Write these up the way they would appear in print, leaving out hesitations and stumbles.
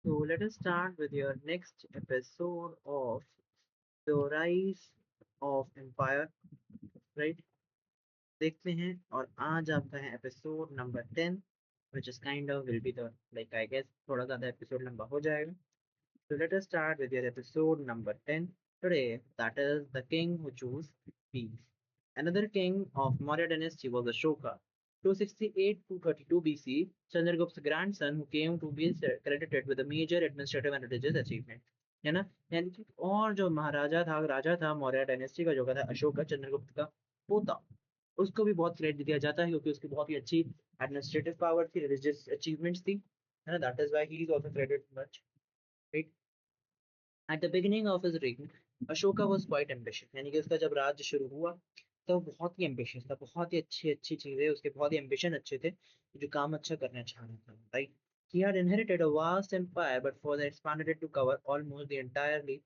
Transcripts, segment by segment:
So let us start with your next episode of the rise of empire, right? देखते हैं और आज आपका है episode number 10 which is kind of will be the like I guess थोड़ा ज़्यादा episode लंबा हो जाएगा. So let us start with your episode number 10 today, that is the king who chose peace. Another king of Maurya dynasty was Ashoka. 268 to 32 BC, Chandragupta's grandson who came to be credited with a major administrative and religious achievement. है ना. यानी कि और जो महाराजा था राजा था Maurya dynasty का जो था अशोक का चंद्रगुप्त का पोता, उसको भी बहुत क्रेडिट दिया जाता है क्योंकि उसकी बहुत ही अच्छी एडमिनिस्ट्रेटिव पावर थी, रिलीजियस अचीवमेंट्स थी, है ना. That is why he is also credit much. At the beginning of his reign, Ashoka was quite ambitious. यानी कि उसका जब राज्य शुरू हुआ तो बहुत ही ambitious था, बहुत ही अच्छी अच्छी चीजें उसके, बहुत ही ambition अच्छे थे, जो काम अच्छा करना चाह रहा था, right? He had inherited a vast empire, but further expanded it to cover almost the entirety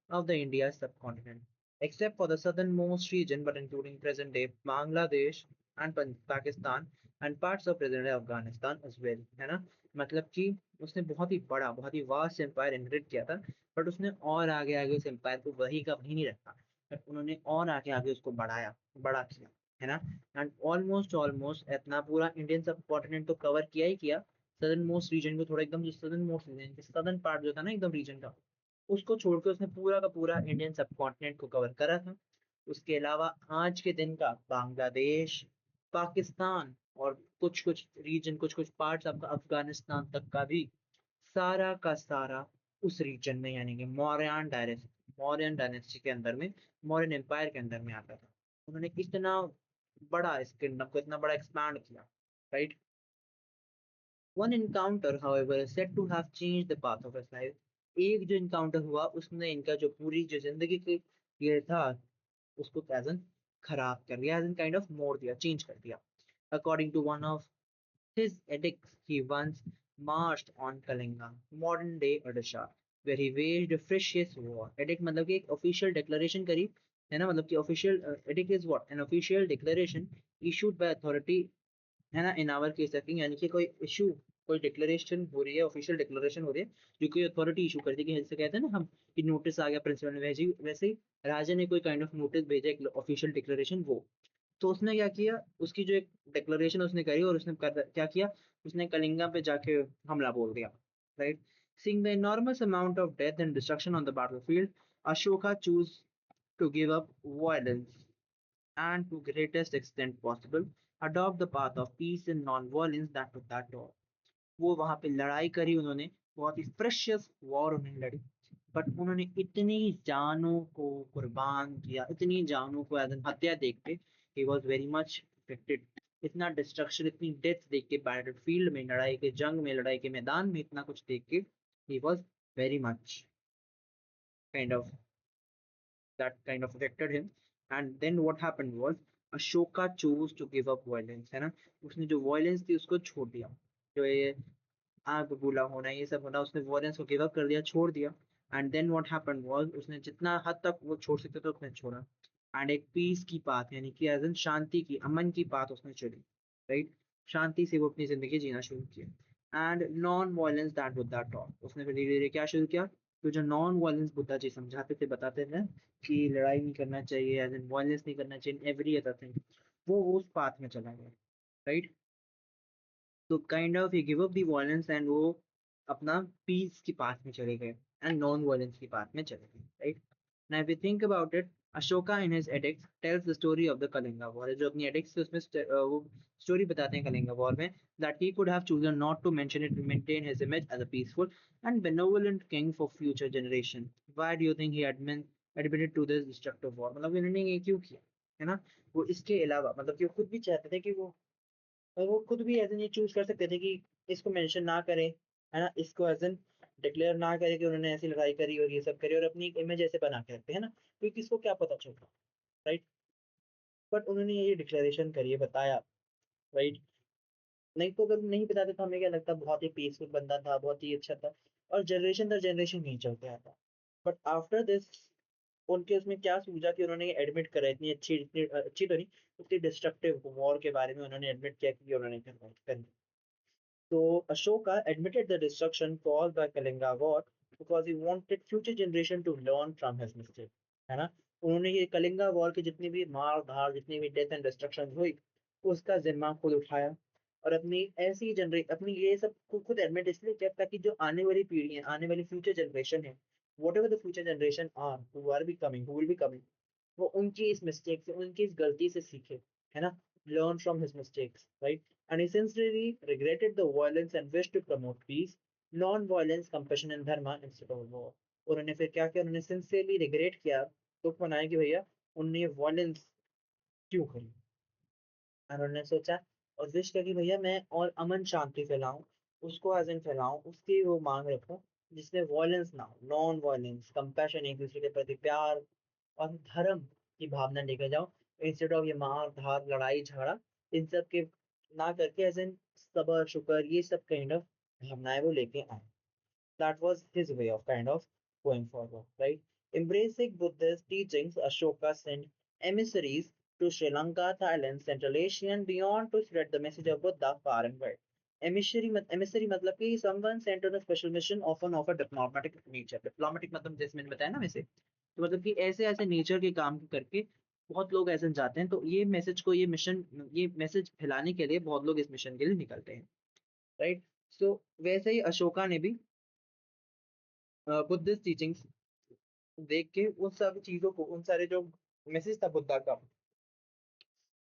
of the India subcontinent, except for the southernmost region, but including present-day Bangladesh and Pakistan and parts of present-day Afghanistan as well, है ना. मतलब कि उसने बहुत ही बड़ा, बहुत ही vast empire inherit किया था, बट उसने और आगे आगे उस एम्पायर को वही का वही नहीं रखा, बट उन्होंने और आगे आगे उसको बढ़ाया, बड़ा किया, है ना. एंड ऑलमोस्ट ऑलमोस्ट इतना पूरा इंडियन सब कॉन्टिनेंट तो कवर किया ही किया. सदर्न मोस्ट रीजन को थोड़ा एकदम, जो southern most region southern part जो था ना एकदम रीजन का, उसको छोड़ के उसने पूरा का पूरा इंडियन सब कॉन्टिनेंट को कवर करा था. उसके अलावा आज के दिन का बांग्लादेश, पाकिस्तान और कुछ कुछ रीजन, कुछ कुछ पार्ट्स आपका अफगानिस्तान तक का भी सारा का सारा उस रीजन में, यानी कि मौर्यन डायनेस्टी के अंदर में, मौर्यन एम्पायर के अंदर में आता था. उन्होंने इतना बड़ा इस किंगडम को इतना बड़ा एक्सपांड किया, right. One encounter however is said to have changed the path of his life. एक जो इनकाउंटर हुआ उसने इनका जो पूरी जो जिंदगी की ये था उसको एज एन खराब कर दिया, एज एन काइंड ऑफ मोड़ दिया, चेंज कर दिया. According to one of his edicts, he once marched on Kalinga, modern day Odisha, where he waged a furious war. Edict मतलब कि एक official declaration करी, है ना. मतलब कि official edict is what? An official declaration issued by authority, है ना. इन आवर केस रखी, यानी कि कोई इशू, कोई डिक्लेरेशन हो रही है, ऑफिशियल डिक्लेरेशन हो रही है जो कोई अथॉरिटी इशू करती है, जैसे कहते हैं ना हम कि नोटिस आ गया प्रिंसिपल ने, वैसे वैसे ही राजा ने कोई काइंड ऑफ नोटिस भेजा, एक ऑफिशियल डिक्लेरेशन वो. तो उसने क्या किया, उसकी जो एक डिक्लेरेशन उसने करी और उसने क्या किया, उसने कलिंगा पे जाके हमला बोल दिया, right. Seeing the enormous amount of death and destruction on the battlefield, Ashoka chose to give up violence and to greatest extent possible adopt the path of peace and non-violence that with that door. वो वहां पे लड़ाई करी उन्होंने, बहुत ही precious war उन्होंने लड़ी, but उन्होंने इतनी जानों को कुर्बान किया, इतनी जानों को एज एन हत्या देख के he was very much affected. इतना डिस्ट्रक्शन, इतनी डेथ देख के बैटल फील्ड में, लड़ाई के जंग में, लड़ाई के मैदान में इतना कुछ देख के he was very much kind of, that kind of affected him. And then what happened was Ashoka chose to give up violence, है ना. उसने जो violence थी उसको छोड़ दिया, जो ये आग बुला होना ये सब होना, उसने violence को give up कर दिया, छोड़ दिया. And then what happened was उसने जितना हद तक वो छोड़ सकता था उसने छोड़ा. एंड एक पीस की बात, यानी कि एज इन शांति की, अमन की बात उसने चली, राइट. शांति से वो अपनी जिंदगी जीना शुरू किया. And non violence that Buddha taught, उसने फिर धीरे धीरे क्या शुरू किया, तो जो नॉन वायलेंस बुद्धा जी समझाते थे, बताते थे कि लड़ाई नहीं करना चाहिए, एज इन वायलेंस नहीं करना चाहिए, एवरी अदर थिंग, वो उस पाथ में चला गया, राइट. तो kind of he give up the violence and वो अपना पीस की पाथ में चले गए एंड नॉन वायलेंस की पाथ में चले गए, right. Now if you think about it, Ashoka in his addicts tells the story of the Kalinga war. जो अपनी एडिक्ट्स उसमें वो स्टोरी बताते हैं कलिंगा वॉर में, that he could have chosen not to mention it to maintain his image as a peaceful and benevolent king for future generation. Why do you think he admitted to this destructive war? मतलब इन्होंने ये क्यों किया, है ना. वो इसके अलावा मतलब कि वो खुद भी चाहते थे कि वो, और वो खुद भी एज एन ये चूज कर सकते थे कि इसको मेंशन ना करें, है ना, इसको एज एन डिक्लेयर ना करें कि उन्होंने ऐसी लड़ाई करी और ये सब करी और अपनी इमेज ऐसे बना के रखते हैं ना, क्योंकि किसको क्या पता चलता, राइट. बट उन्होंने ये डिक्लेरेशन करी है, बताया, राइट. नहीं तो अगर नहीं बताते तो हमें क्या लगता, बहुत ही पीसफुल बंदा था, बहुत ही अच्छा था, और जनरेशन दर जनरेशन नहीं चलते आता. बट आफ्टर दिस उनके उसमें क्या सूझा कि उन्होंने एडमिट करा, इतनी अच्छी, इतनी अच्छी तो नहीं, उतनी डिस्ट्रक्टिव वॉर के बारे में उन्होंने एडमिट किया कि उन्होंने करवाई करी. So Ashoka admitted the destruction caused by Kalinga war because he wanted future generation to learn from his mistake, है ना? उन्होंने ये कलिंगा वॉर की जितनी भी मार धार, जितनी भी डेथ एंड डिस्ट्रक्शन हुई, उसका जिम्मा खुद उठाया और अपनी ये सब खुद एडमिट इसलिए किया ताकि जो आने वाली पीढ़ी है, आने वाली फ्यूचर जनरेशन है, whatever the future generation are who are be coming, who will be coming, वो उनकी इस मिस्टेक से, उनकी इस गलती से सीखे, है ना? Learn from his mistakes, right? And he sincerely regretted the violence and wished to promote peace, non-violence, compassion and dharma instead of war. और उन्होंने फिर क्या किया? उन्होंने सिंसियरली रिग्रेट किया, दुख मनाया कि भैया उनने वायलेंस क्यों करी, और उन्होंने सोचा और विश किया कि भैया मैं और अमन शांति फैलाऊं, उसको एज इन फैलाऊं, उसकी वो मांग रखूं जिसमें वायलेंस ना हो, नॉन वायलेंस, कंपैशन, एक दूसरे के प्रति प्यार और धर्म की भावना लेकर जाओ, इंस्टेड ऑफ ये मार धार लड़ाई झगड़ा, इन सब के ना करके एज इन सबर शुक्र ये सब काइंड ऑफ भावनाएं वो लेके आए. That was his way of kind of going forward, right? Embracing Buddhist teachings, Ashoka sent emissaries to Sri Lanka, Thailand, Central Asia, and beyond to spread the message of Buddha far and wide. Emissary मतलब कि someone sent on a special mission, often of a diplomatic nature. Diplomatic मतलब जैसे मैंने बताया ना वैसे, तो मतलब कि ऐसे ऐसे नेचर के काम करके बहुत लोग ऐसे जाते हैं, तो ये मैसेज को, ये मैसेज फैलाने के लिए बहुत लोग इस मिशन के लिए निकलते हैं, राइट? सो वैसे ही अशोका ने भी बुद्धिस्ट टीचिंग्स देख के उन सब चीजों को, उन सारे जो मैसेज था बुद्धा का,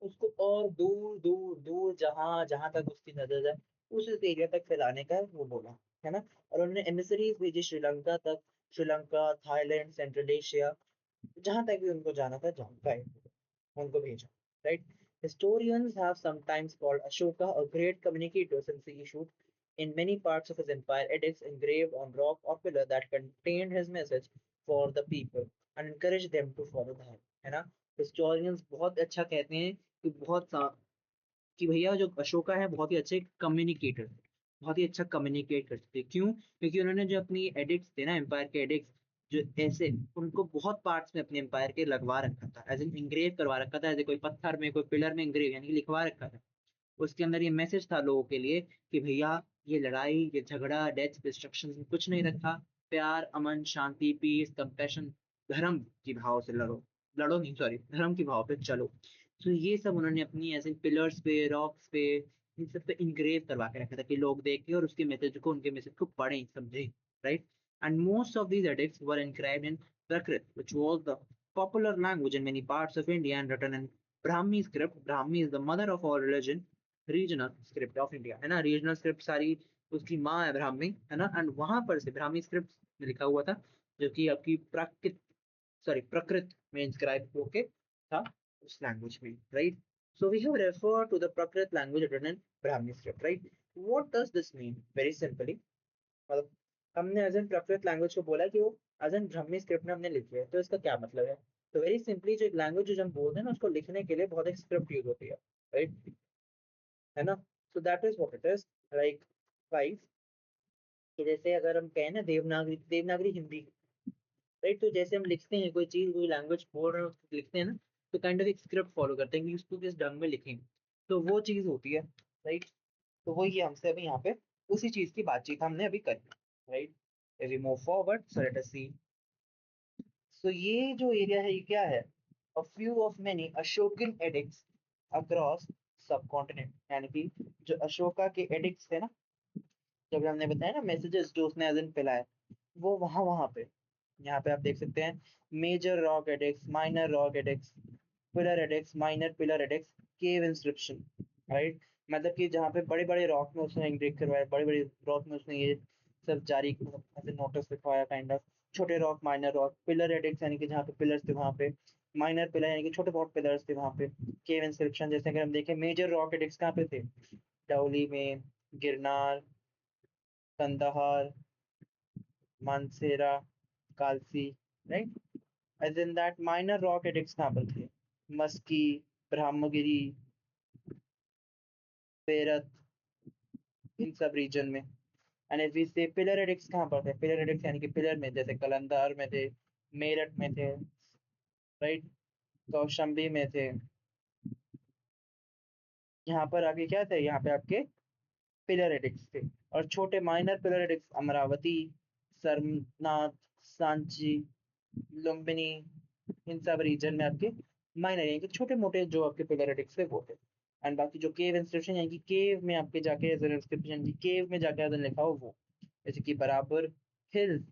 उसको और दूर दूर दूर जहां जहां तक उसकी नजर जाए उस एरिया तक फैलाने का वो बोला, है ना? और उन्होंने एमिसरीज भेजी श्रीलंका तक, श्रीलंका, थाईलैंड, सेंट्रल एशिया, जहां तक भी उनको जाना था, जहां का उनको भेजा, right? Historians have sometimes called Ashoka a great communicator since he issued in many parts of his empire edicts engraved on rock or pillar that contained his message for the people and encouraged them to follow them, है ना? Historians बहुत अच्छा कहते हैं कि कि भैया जो अशोका है बहुत ही अच्छे कम्युनिकेटर, बहुत ही अच्छा कम्युनिकेट करते थे। क्यों? क्योंकि उन्होंने जो अपनी एडिक्ट्स थे ना, एम्पायर के एडिक्ट्स, जो ऐसे उनको बहुत पार्ट्स में अपने एम्पायर के लगवा रखा था, एज इन इंग्रेव करवा रखा था, ऐसे कोई पत्थर में, कोई पिलर में इंग्रेव यानी कि लिखवा रखा था। उसके अंदर ये मैसेज था लोगों के लिए कि भैया ये लड़ाई, ये झगड़ा, डेथ, डिस्ट्रक्शन में कुछ नहीं रखा, प्यार, अमन, शांति, पीस, कंपैशन, धर्म की भाव से लड़ो, लड़ो नहीं सॉरी, धर्म की भाव पे चलो। तो ये सब उन्होंने अपनी ऐसे पिलर्स पे, रॉक्स पे, इन सब पे इंग्रेव करवा के रखा था कि लोग देखें और उसके मैसेज को, उनके मैसेज को पढ़ें, समझें, right? And most of these addicts were inscribed in Prakrit, which was the popular language in many parts of India and written in Brahmi script. Brahmi is the mother of all religion, regional script of India, है ना? Regional script सारी उसकी माँ है ब्राह्मी, है ना? And वहां पर से ब्राह्मी स्क्रिप्ट में लिखा हुआ था, जो कि आपकी प्राकृत सॉरी प्रकृत में इंस्क्राइब होके था उस लैंग्वेज में, right? So we have refer to the Prakrit language written in Brahmi script, right? What does this mean? Very simply, मतलब हमने एज एन प्रकृत लैंग्वेज को बोला कि वो एज एन ब्राह्मी स्क्रिप्ट में हमने लिखी है, तो इसका क्या मतलब है? तो वेरी सिंपली, जो एक लैंग्वेज जो हम बोलते हैं ना, उसको लिखने के लिए बहुत एक स्क्रिप्ट यूज होती है, राइट? है ना? So that is what it is, like guys, कि जैसे अगर हम कहें ना देवनागरी, देवनागरी हिंदी, राइट? तो जैसे हम लिखते हैं कोई चीज, कोई लैंग्वेज बोल रहे हैं, उसको लिखते हैं ना, तो काइंड ऑफ एक स्क्रिप्ट फॉलो करते हैं कि उसको किस ढंग में लिखेंगे, तो वो चीज होती है, राइट? तो वही हमसे अभी यहाँ पे उसी चीज की बातचीत हमने अभी करी, right? If we move forward, so let us see. So ये जो एरिया है ये क्या है? A few of many Ashokan edicts across subcontinent, यानी कि जो अशोका के एडिक्ट्स थे ना, जब हमने बताया ना मैसेजेस जो उसने एज इन फैलाए, वो वहां वहां पे, यहाँ पे आप देख सकते हैं, major rock edicts, minor rock edicts, pillar edicts, minor pillar edicts, cave inscription, right? मतलब कि जहाँ पे बड़े बड़े रॉक में उसने इंग्रेव करवाया, बड़े बड़े रॉक में उसने ये सब जारी, ऐसे नोटिस लिखवाया काइंड ऑफ, छोटे rock, minor rock, pillar addicts यानी कि जहाँ पे पिलर्स थे वहां पे, माइनर पिलर यानी कि छोटे बहुत पिलर्स थे वहां पे, केव इंस्क्रिप्शन, जैसे अगर हम देखें मेजर रॉक एडिक्स कहाँ पे थे, डौली में, Girnar, Kandahar, Mansehra, Kalsi, right? As in that minor rock edicts कहाँ पर थे? मस्की, ब्रह्मगिरी, पेरत, इन सब रीजन में। एंड इफ वी से पिलर एडिक्ट्स कहाँ पर थे? पिलर एडिक्ट्स यानी कि पिलर में, जैसे कलंदर में थे, मेरठ में थे, राइट? कौशंबी में थे। यहाँ पर आगे क्या थे? यहाँ पे आपके पिलर एडिक्ट्स थे, और छोटे minor pillar edicts Amaravati, Sarnath, Sanchi, Lumbini, इन सब रीजन में आपके माइनर यानी कि छोटे मोटे जो आपके पिलर एडिक्ट्स थे वो थे। एंड बाकी जो केव इंस्क्रिप्शन यानी कि केव में आपके जाके एज इंस्क्रिप्शन की केव में जाके एज लिखा हो वो, जैसे कि बराबर हिल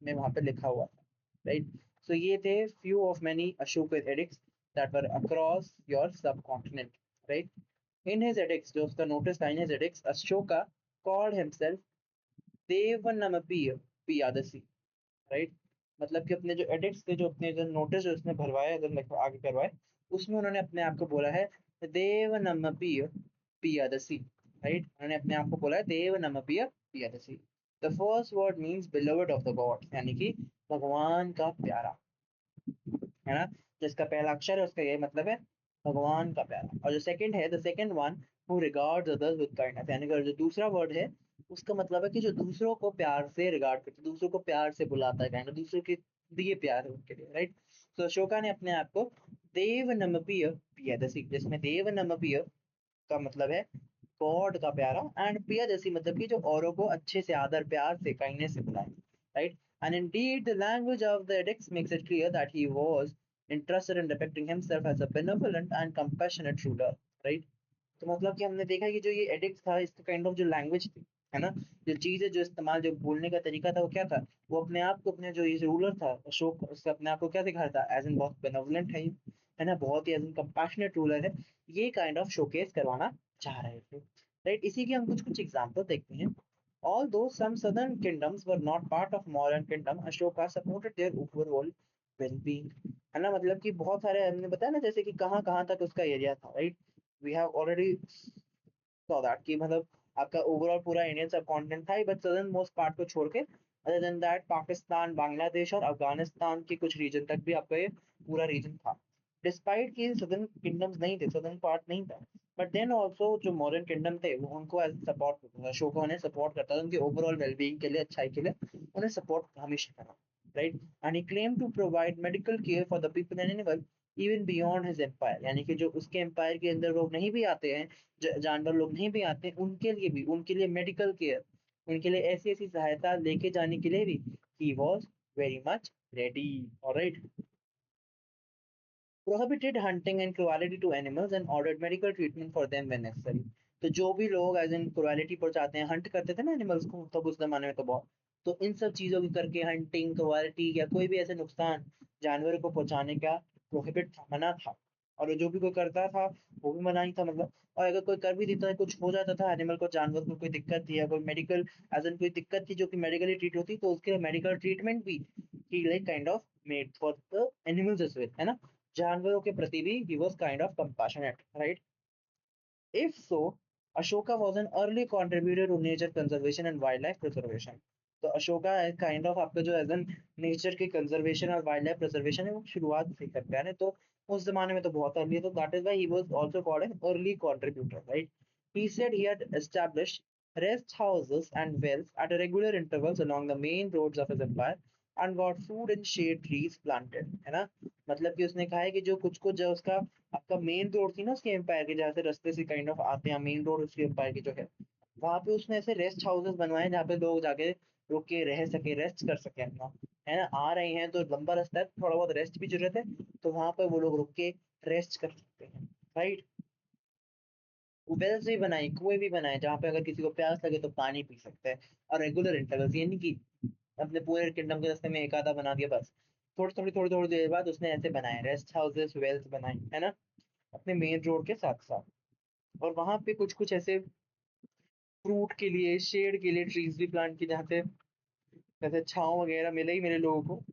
में वहां पे लिखा हुआ था, राइट। सो ये थे few of many Ashok edicts that were across your subcontinent, right. In his edicts, जो उसका नोटिस था, in his edicts Ashoka called himself Devanampiya Piyadasi, right. मतलब कि अपने जो एडिक्ट्स थे, जो अपने जो नोटिस जो उसने भरवाए, जो आगे करवाए, उसमें उन्होंने अपने आप को बोला है देवनमपीय पियादसी, राइट। उन्होंने अपने आप को बोला है Devanampiya Piyadasi. The first word means beloved of the god, यानी कि भगवान का प्यारा, है ना। जिसका पहला अक्षर है उसका यही मतलब है भगवान का प्यारा। और जो सेकंड है, the second one who regards others with kindness, यानी कि जो दूसरा वर्ड है उसका मतलब है कि जो दूसरों को प्यार से रिगार्ड करता है, दूसरों को प्यार से बुलाता है, काइंड दूसरों के लिए प्यार है उनके लिए, राइट। तो अशोका ने अपने आप को देव नमपीय पियादसी, जिसमें देव नमपीय का मतलब है गॉड का प्यारा, एंड पियादसी मतलब कि जो औरों को अच्छे से आदर प्यार से काइंडनेस से बुलाए, right? And indeed, the language of the edicts makes it clear that he was interested in depicting himself as a benevolent and compassionate ruler, right? तो मतलब कि हमने देखा कि जो ये एडिक्ट था, इसका काइंड ऑफ जो लैंग्वेज थी, है ना, जो चीजें जो इस्तेमाल जो बोलने का तरीका था वो क्या था, वो अपने आप को, अपने जो ये रूलर था अशोक, उससे अपने आप को क्या दिखाता था, एज इन बहुत बेनोवलेंट है ना, बहुत ही एज इन कंपैशनेट रूलर है, ये काइंड ऑफ शोकेस करवाना चाह रहे थे, राइट। इसी के हम कुछ कुछ एग्जांपल देखते हैं। Although some southern kingdoms were not part of modern kingdom, Ashoka supported their overall well-being, है ना। मतलब कि बहुत सारे हमने बताया ना, जैसे कि कहाँ कहाँ तक उसका एरिया था, right. We have already so that कि मतलब आपका ओवरऑल पूरा इंडियन सब कॉन्टिनेंट था ही, बट सदर्न मोस्ट पार्ट को छोड़ के, other than that Pakistan, Bangladesh और अफगानिस्तान के कुछ रीजन तक भी आपका ये पूरा रीजन था। डिस्पाइट कि सदर्न किंगडम्स नहीं थे, सदर्न पार्ट नहीं था, बट देन ऑल्सो जो मॉडर्न किंगडम थे वो उनको एज सपोर्ट करता था, अशोका उन्हें सपोर्ट करता था, उनके ओवरऑल वेलबींग के लिए, अच्छाई के लिए उन्हें सपोर्ट हमेशा करा, right. And he claim to provide medical care for the people and animal even beyond his empire, यानी कि जो उसके एम्पायर के अंदर लोग नहीं भी आते हैं, जानवर लोग नहीं भी आते, उनके लिए भी, उनके लिए मेडिकल केयर, उनके लिए ऐसी ऐसी सहायता लेके जाने के लिए भी he was very much ready, alright. prohibited hunting and cruelty to animals and ordered medical treatment for them when necessary। तो जो भी लोग एज इन क्रुएलिटी पहुंचाते हैं, हंट करते थे ना एनिमल्स को तब उस जमाने में, तो बहुत, तो इन सब चीजों की करके हंटिंग, क्रुएलिटी या कोई भी ऐसे नुकसान जानवर को पहुंचाने का प्रोहिबिट था, मना था। और जो भी कोई करता था वो भी मना ही था, मतलब। और अगर कोई कर भी देता है, कुछ हो जाता था एनिमल को, जानवर को कोई दिक्कत थी या कोई मेडिकल एज इन कोई दिक्कत थी जो कि मेडिकली ट्रीट होती, तो उसके लिए मेडिकल ट्रीटमेंट भी ही like kind of made for the animals as well, है ना। जानवरों के प्रति भी he was kind of compassionate, right? If so, Ashoka was an early contributor to nature conservation and wildlife preservation। तो अशोका काइंड ऑफ आपका जो एज एन नेचर के कंजर्वेशन और वाइल्ड लाइफ प्रिजर्वेशन है वो शुरुआत से करता है ना, तो उस जमाने में तो बहुत अर्ली है, तो that is why he was also called an early contributor, right. He said he had established rest houses and wells at regular intervals along the main roads of his empire and got food and shade trees planted, है ना। मतलब कि उसने कहा है कि जो कुछ कुछ जो उसका आपका मेन रोड थी ना उसके एम्पायर के, जहाँ से रास्ते से काइंड ऑफ आते हैं, मेन रोड उसके एम्पायर की जो है, वहां पे उसने ऐसे रेस्ट हाउसेस बनवाए जहाँ पे लोग जाके रुक के रह सके, रेस्ट कर सके अपना, है ना। आ रहे हैं तो लंबा रास्ता है, थोड़ा बहुत रेस्ट भी जरूरत है, तो वहां पे वो लोग रुक के रेस्ट कर सकते हैं, राइट। वेल्स भी बनाई, कुएं भी बनाए, जहाँ पे अगर किसी को प्यास लगे तो पानी पी सकते हैं, और रेगुलर इंटरवल्स, यानी कि अपने पूरे किंगडम के रास्ते में एक आधा बना दिया बस, थोड़ी देर बाद उसने ऐसे बनाए रेस्ट हाउसेस, वेल्स बनाए, है ना, अपने मेन रोड के साथ साथ। और वहां पे कुछ कुछ ऐसे फ्रूट के लिए, शेड के लिए ट्रीज भी प्लांट की, जहाँ से जैसे छांव वगैरह मिले ही मेरे लोगों को,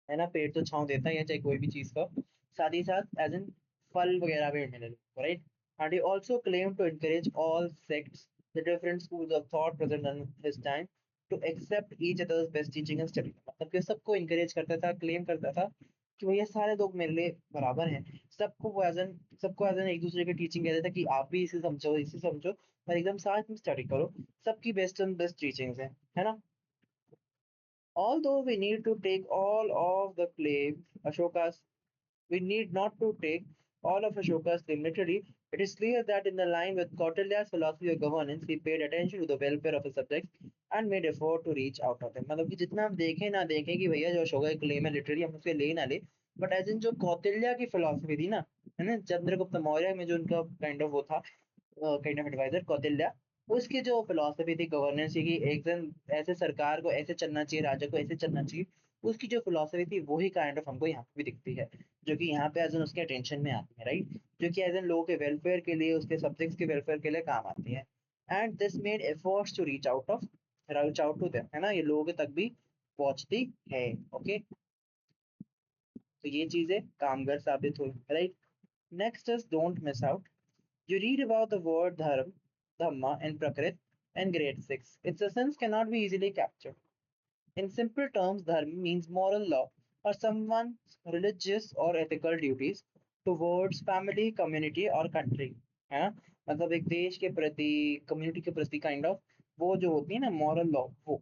है ना। पेड़ तो छांव देता ही है चाहे कोई भी चीज का, साथ ही साथ एज इन फल वगैरह भी मिले लोगों को, right. And he also claim to encourage all sects, the different schools of thought present in his time, to accept each other's best teaching and study। मतलब कि सबको encourage करता था, क्लेम करता था कि भैया सारे लोग मेरे लिए बराबर हैं, सबको एज एन एक दूसरे की टीचिंग कहता था कि आप भी इसे समझो, इसे समझो, और एकदम साथ में स्टडी करो, सबकी बेस्ट एंड बेस्ट टीचिंग्स है ना। Although we need to take all of the claims Ashoka's, we need not to take all of Ashoka's claim literally, It is clear that in the line with Kautilya's philosophy of governance, he paid attention to the welfare of his subjects and made effort to reach out of them. मतलब कि जितना हम देखें ना देखें कि भैया जो अशोका एक क्लेम है लिटरली हम उसके ले ना ले, बट एज इन जो कौटिल्य की फिलोसफी थी ना, है ना, चंद्रगुप्त मौर्य में जो उनका काइंड ऑफ वो था, काइंड ऑफ एडवाइजर कौटिल्य, उसकी जो फिलोसफी थी गवर्नेंस की, एक दिन ऐसे सरकार को ऐसे चलना चाहिए, राजा को ऐसे चलना चाहिए, उसकी जो फिलोसफी थी वही काइंड ऑफ हमको यहाँ पे भी दिखती है, जो कि यहाँ पे एज एन उसके अटेंशन में आती है, राइट, जो कि एज एन लोगों के वेलफेयर के लिए, उसके सब्जेक्ट्स के वेलफेयर के लिए काम आती है। And this made efforts to reach out to them, है ना, ये लोगों के तक भी पहुंचती है। ओके, तो ये चीजें कामगर साबित हुई, right. Next is don't miss out. You read about the word dhamma, and prakrit in grade 6. Its essence cannot be easily captured. In simple terms, dharma means moral law or someone's religious or ethical duties towards family, community or country. है ना, मतलब एक देश के प्रति, community के प्रति kind of वो जो होती है ना मॉरल लॉ वो।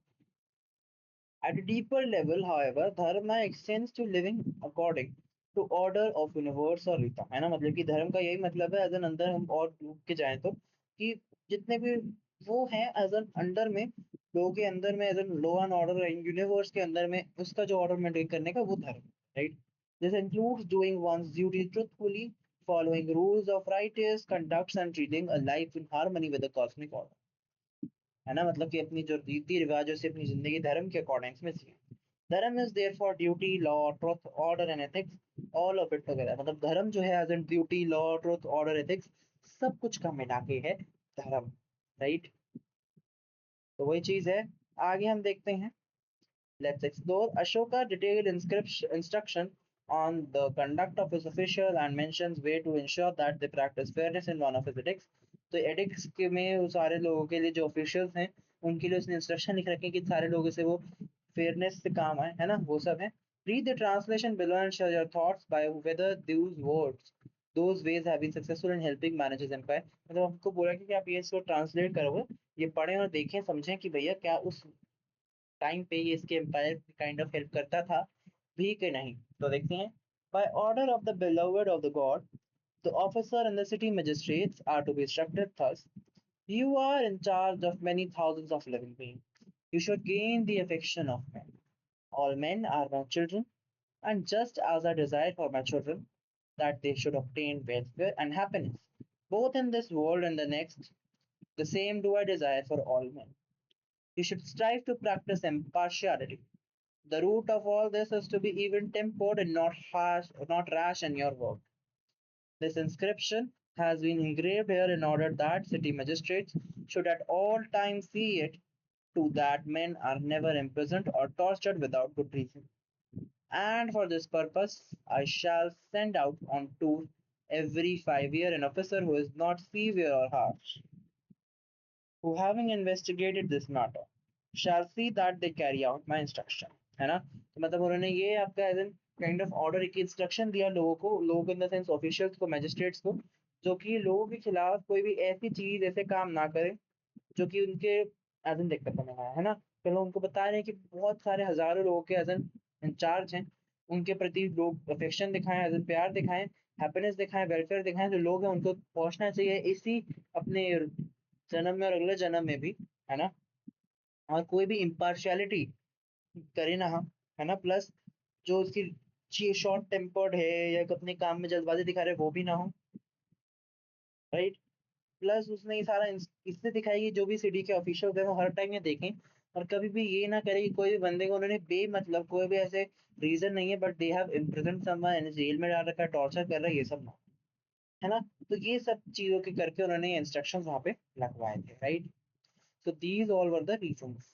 At a deeper level, however, dharma extends to living according to order of universe और रीता, है ना, मतलब कि धर्म का यही मतलब है, अगर अंदर हम और डूब के जाएं तो, कि जितने भी वो हैं एज एन अंडर में, लोगों के अंदर में as an law and order, universe के अंदर में उसका जो ऑर्डर मेंटेन करने का वो धर्म, right. This includes doing one's duty truthfully, following rules of righteous conduct and treating a life in harmony with the cosmic order, है ना, मतलब कि अपनी जो रीति रिवाजों से अपनी जिंदगी धर्म के अकॉर्डिंग में सी। Dharma is there for duty, law, truth, order and ethics, all of it together, मतलब धर्म जो है as in duty, law, truth, order, ethics, सब कुछ का मिला के है धर्म, राइट। तो वही चीज है। आगे हम देखते हैं, let's explore Ashoka detailed instruction on the conduct of his official and mentions way to ensure that they practice fairness in one of his edicts। तो एडिक्ट्स के में वो सारे लोगों के लिए जो ऑफिशियल्स हैं उनके लिए उसने इंस्ट्रक्शन लिख रखे हैं कि सारे लोगों से वो फेयरनेस से काम आए, है ना, वो सब है। Read the translation below and share your thoughts by whether those ways have been successful in helping manage his empire। मतलब हमको बोला कि आप ये इसको ट्रांसलेट करोगे, ये पढ़ें और देखें समझें कि भैया क्या उस टाइम पे ये इसके एम्पायर काइंड ऑफ हेल्प करता था भी कि नहीं। तो देखते हैं। By order of the beloved of the god, the officer and the city magistrates are to be instructed thus: you are in charge of many thousands of living beings. You should gain the affection of men. All men are my children, and just as I desire for my children that they should obtain welfare and happiness, both in this world and the next, the same do I desire for all men. You should strive to practice impartiality. The root of all this is to be even tempered and not harsh, not rash in your work. This inscription has been engraved here in order that city magistrates should at all times see it to that men are never imprisoned or tortured without good reason. And for this purpose, I shall send out on tour every 5 years an officer who is not severe or harsh, who having investigated this matter shall see that they carry out my instruction। है ना, तो मतलब उन्होंने ये आपका as an kind of order, एक instruction दिया लोगों को, लोगों इन द सेंस ऑफिशियल्स को, मैजिस्ट्रेट्स को, जो कि लोगों के खिलाफ कोई भी ऐसी चीज ऐसे काम ना करे जो कि उनके एज एन दिक्कत बने है ना। पहले उनको बता रहे हैं कि बहुत सारे हजारों लोगों के एज एन इंचार्ज हैं, उनके प्रति लोग अफेक्शन दिखाएं, एज एन प्यार दिखाएं, हैप्पीनेस दिखाएं, वेलफेयर दिखाएं, जो लोग हैं उनको पहुंचना चाहिए इसी अपने जन्म में और अगले जन्म में भी, है ना। और कोई भी इम्पार्शियलिटी करे ना हम, है ना, प्लस जो उसकी शॉर्ट टेम्पर्ड है या अपने काम में जल्दबाजी दिखा रहे वो भी ना हो, राइट। प्लस उसने ये सारा इससे दिखाई कि जो भी सिटी के ऑफिशियल है वो हर टाइम ये देखें और कभी भी ये ना करे कि कोई भी बंदे को उन्होंने बेमतलब कोई भी ऐसे रीजन नहीं है but they have imprison someone, jail में डाल रखा है, टॉर्चर कर रहा है, ये सब ना, है ना। तो ये सब चीजों के करके उन्होंने इंस्ट्रक्शन वहां पे लगवाए थे, right. So these all were the reasons.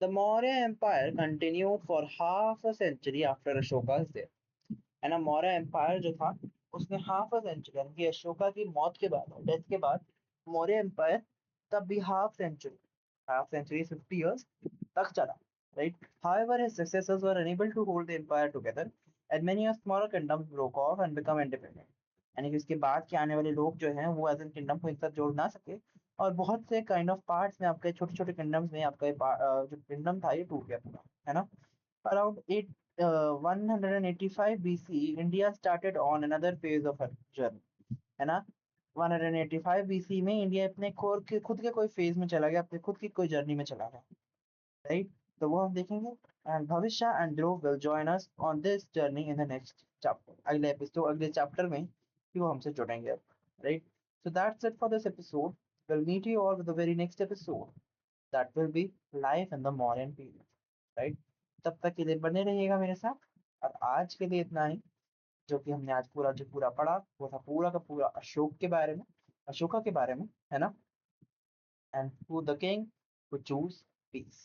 The Maurya Empire continued for half a century after Ashoka's death। है ना, मौर्य एम्पायर जो था उसने हाफ अ सेंचुरी, यानी कि अशोका की मौत के बाद, डेथ के बाद, मौर्य एम्पायर तब भी हाफ सेंचुरी 50 years तक चला, right? However, his successors were unable to hold the empire together, and many of smaller kingdoms broke off and become independent। यानी कि उसके बाद के आने वाले लोग जो हैं वो एज एन किंगडम को एक साथ जोड़ ना सके, और बहुत से काइंड ऑफ पार्ट्स में आपके छोटे छोटे किंगडम्स में आपका जो किंगडम था ये टूट गया पूरा, है ना। Around 185 BC, India started on another phase of her journey। है ना। 185 BC में इंडिया अपने खुद के कोई फेज में चला गया, अपने खुद की कोई जर्नी में चला गया, राइट। तो वो हम देखेंगे। And Bhavishya and Dhruv will join us on this journey in the next chapter, अगले एपिसोड, अगले चैप्टर में कि वो हमसे जुड़ेंगे अब, right. So that's it for this episode. Will meet you all with the very next episode, that will be life in the modern period, right. तब तक के लिए बने रहिएगा मेरे साथ। और आज के लिए इतना ही। जो कि हमने आज पूरा जो पूरा पढ़ा वो था पूरा का पूरा अशोक के बारे में, अशोका के बारे में, है ना। And who the king would choose peace.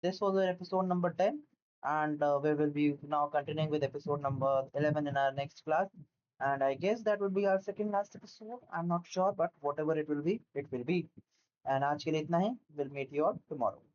This was our episode number 10, and we will be now continuing with episode number 11 in our next class. And I guess that will be our second last episode. I'm not sure, but whatever it will be, it will be. And आज के लिए इतना ही. We'll meet you all tomorrow.